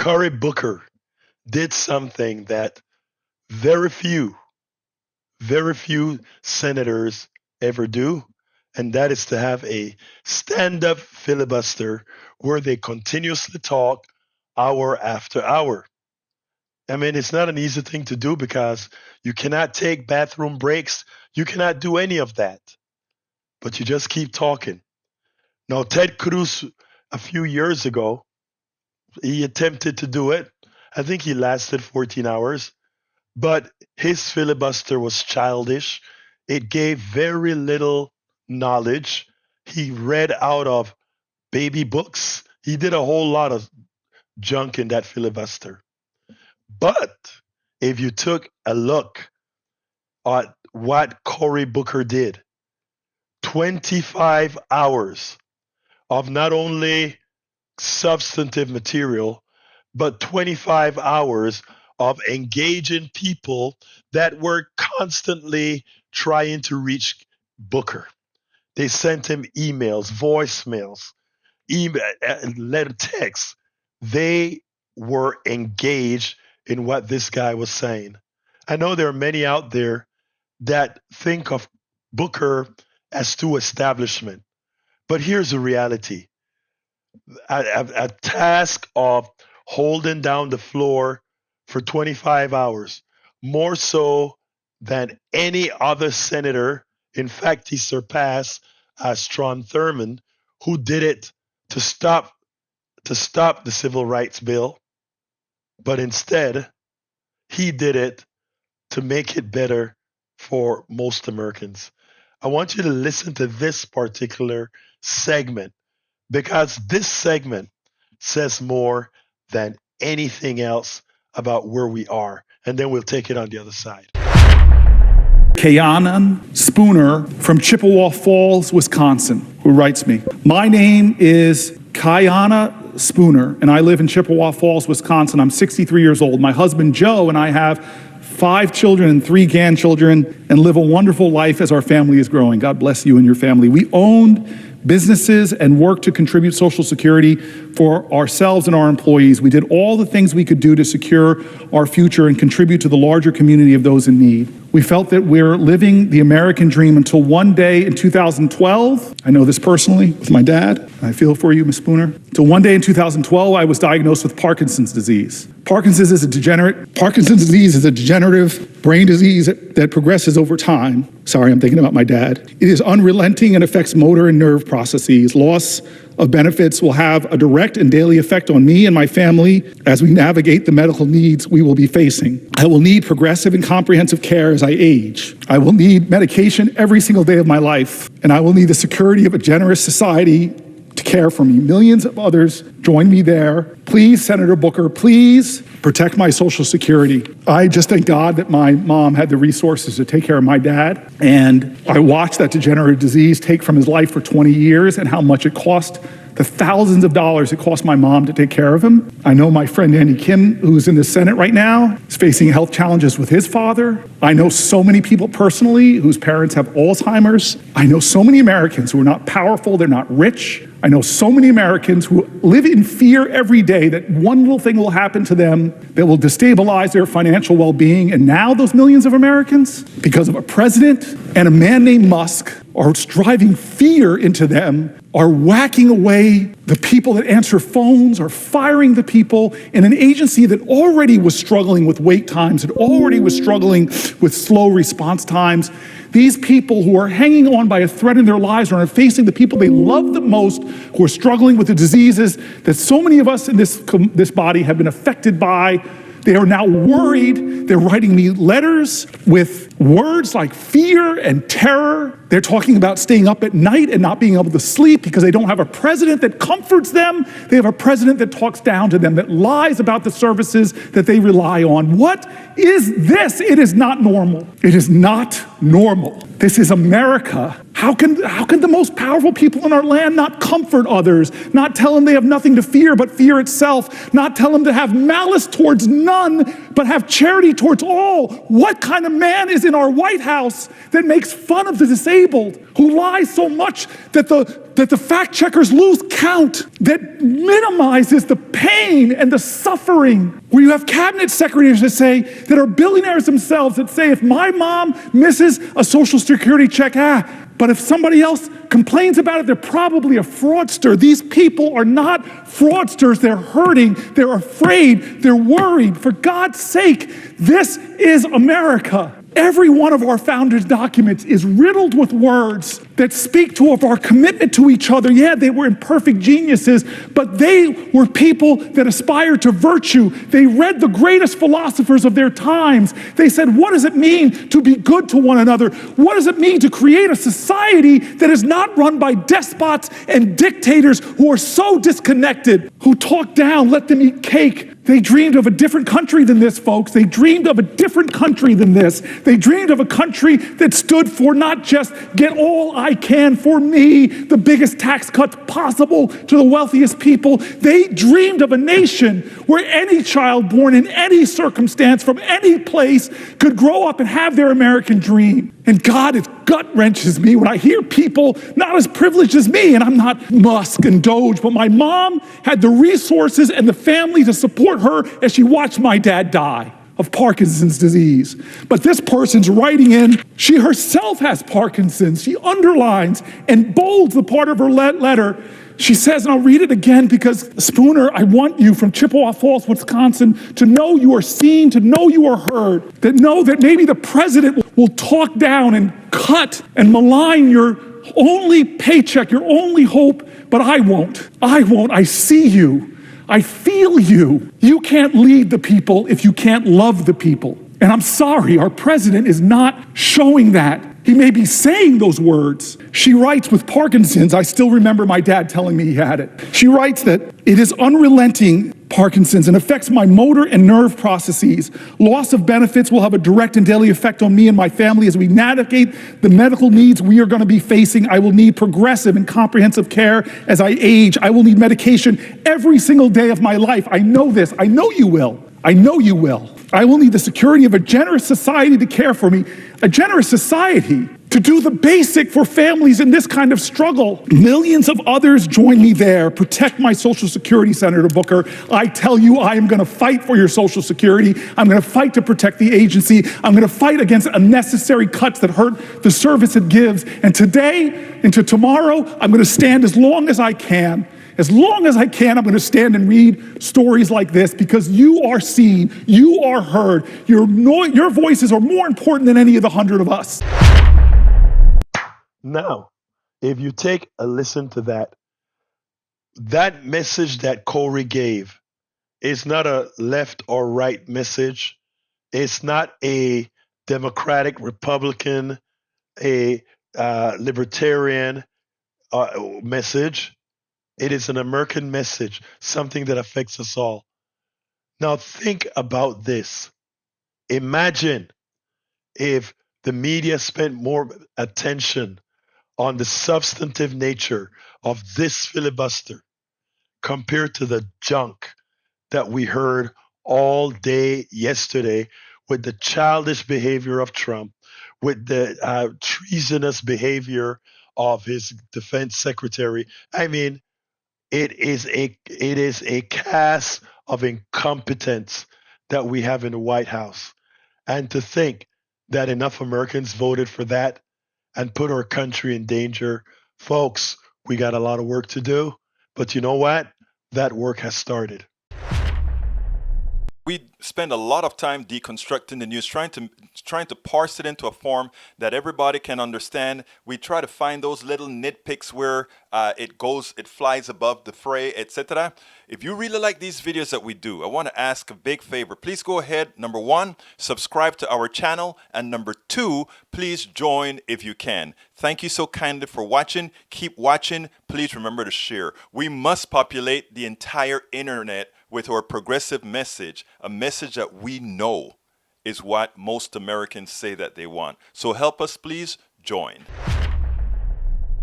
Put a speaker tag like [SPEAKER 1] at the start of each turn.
[SPEAKER 1] Cory Booker did something that very few, very few senators ever do, and that is to have a stand up filibuster where they continuously talk hour after hour. I mean, it's not an easy thing to do because you cannot take bathroom breaks, you cannot do any of that, but you just keep talking. Now, Ted Cruz, a few years ago, he attempted to do it. I think he lasted 14 hours, but his filibuster was childish. It gave very little knowledge. He read out of baby books. He did a whole lot of junk in that filibuster. But if you took a look at what Cory Booker did, 25 hours of not only substantive material, but 25 hours of engaging people that were constantly trying to reach Booker. They sent him emails, voicemails, email, letter texts. They were engaged in what this guy was saying. I know there are many out there that think of Booker as too establishment, but here's the reality. A task of holding down the floor for 25 hours, more so than any other senator. In fact, he surpassed Strom Thurmond, who did it to stop the civil rights bill, but instead he did it to make it better for most Americans. I want you to listen to this particular segment because this segment says more than anything else about where we are. And then we'll take it on the other side.
[SPEAKER 2] Kayanan Spooner from Chippewa Falls, Wisconsin, who writes me. My name is Kayana Spooner, and I live in Chippewa Falls, Wisconsin. I'm 63 years old. My husband, Joe, and I have 5 children and 3 grandchildren and live a wonderful life as our family is growing. God bless you and your family. We owned businesses and work to contribute Social Security for ourselves and our employees. We did all the things we could do to secure our future and contribute to the larger community of those in need. We felt that we're living the American dream until one day in 2012, I know this personally with my dad, I feel for you, Ms. Spooner. Until one day in 2012, I was diagnosed with Parkinson's disease. Parkinson's disease is a degenerative brain disease that progresses over time. Sorry, I'm thinking about my dad. It is unrelenting and affects motor and nerve processes. Loss of benefits will have a direct and daily effect on me and my family as we navigate the medical needs we will be facing. I will need progressive and comprehensive care as I age. I will need medication every single day of my life, and I will need the security of a generous society to care for me. Millions of others join me there. Please, Senator Booker, please protect my Social Security. I just thank God that my mom had the resources to take care of my dad. And I watched that degenerative disease take from his life for 20 years and how much it cost, the thousands of dollars it cost my mom to take care of him. I know my friend Andy Kim, who's in the Senate right now, is facing health challenges with his father. I know so many people personally whose parents have Alzheimer's. I know so many Americans who are not powerful, they're not rich. I know so many Americans who live in fear every day that one little thing will happen to them that will destabilize their financial well-being. And now those millions of Americans, because of a president and a man named Musk, are driving fear into them, are whacking away the people that answer phones, are firing the people in an agency that already was struggling with wait times, that already was struggling with slow response times. These people who are hanging on by a thread in their lives are facing the people they love the most, who are struggling with the diseases that so many of us in this body have been affected by. They are now worried. They're writing me letters with words like fear and terror. They're talking about staying up at night and not being able to sleep because they don't have a president that comforts them. They have a president that talks down to them, that lies about the services that they rely on. What is this? It is not normal. It is not normal. This is America. How can the most powerful people in our land not comfort others, not tell them they have nothing to fear but fear itself, not tell them to have malice towards none but have charity towards all? What kind of man is in our White House that makes fun of the disabled, who lies so much that the fact checkers lose count, that minimizes the pain pain and the suffering, where you have cabinet secretaries that are billionaires themselves that say, if my mom misses a Social Security check, but if somebody else complains about it, they're probably a fraudster. These people are not fraudsters. They're hurting. They're afraid. They're worried. For God's sake, this is America. Every one of our founders' documents is riddled with words that speak to of our commitment to each other. Yeah, they were imperfect geniuses, but they were people that aspired to virtue. They read the greatest philosophers of their times. They said, what does it mean to be good to one another? What does it mean to create a society that is not run by despots and dictators who are so disconnected, who talk down, let them eat cake? They dreamed of a different country than this, folks. They dreamed of a different country than this. They dreamed of a country that stood for not just get all I can for me, the biggest tax cuts possible to the wealthiest people. They dreamed of a nation where any child born in any circumstance from any place could grow up and have their American dream. And God, it gut wrenches me when I hear people not as privileged as me, and I'm not Musk and Doge, but my mom had the resources and the family to support her as she watched my dad die of Parkinson's disease. But this person's writing in, she herself has Parkinson's. She underlines and bolds the part of her letter. She says, and I'll read it again because, Spooner, I want you from Chippewa Falls, Wisconsin, to know you are seen, to know you are heard, that know that maybe the president will talk down and cut and malign your only paycheck, your only hope, but I won't. I won't. I see you. I feel you. You can't lead the people if you can't love the people. And I'm sorry, our president is not showing that. He may be saying those words. She writes, with Parkinson's, I still remember my dad telling me he had it. She writes that it is unrelenting Parkinson's and affects my motor and nerve processes. Loss of benefits will have a direct and daily effect on me and my family as we navigate the medical needs we are going to be facing. I will need progressive and comprehensive care as I age. I will need medication every single day of my life. I know this. I know you will. I know you will. I will need the security of a generous society to care for me. A generous society to do the basic for families in this kind of struggle. Millions of others join me there. Protect my Social Security, Senator Booker. I tell you, I am going to fight for your Social Security. I'm going to fight to protect the agency. I'm going to fight against unnecessary cuts that hurt the service it gives. And today into tomorrow, I'm going to stand as long as I can. As long as I can, I'm going to stand and read stories like this because you are seen, you are heard. Your voices are more important than any of the 100 of us.
[SPEAKER 1] Now, if you take a listen to that message that Cory gave is not a left or right message. It's not a Democratic, Republican, a libertarian message. It is an American message, something that affects us all. Now think about this. Imagine if the media spent more attention on the substantive nature of this filibuster compared to the junk that we heard all day yesterday with the childish behavior of Trump, with the treasonous behavior of his defense secretary. I mean, it is a cast of incompetence that we have in the White House. And to think that enough Americans voted for that and put our country in danger, folks, we got a lot of work to do. But you know what? That work has started.
[SPEAKER 3] We spend a lot of time deconstructing the news, trying to parse it into a form that everybody can understand. We try to find those little nitpicks where it flies above the fray, etc. If you really like these videos that we do, I want to ask a big favor. Please go ahead. Number one, subscribe to our channel. And number two, please join if you can. Thank you so kindly for watching. Keep watching. Please remember to share. We must populate the entire internet with our progressive message, a message that we know is what most Americans say that they want. So help us, please join.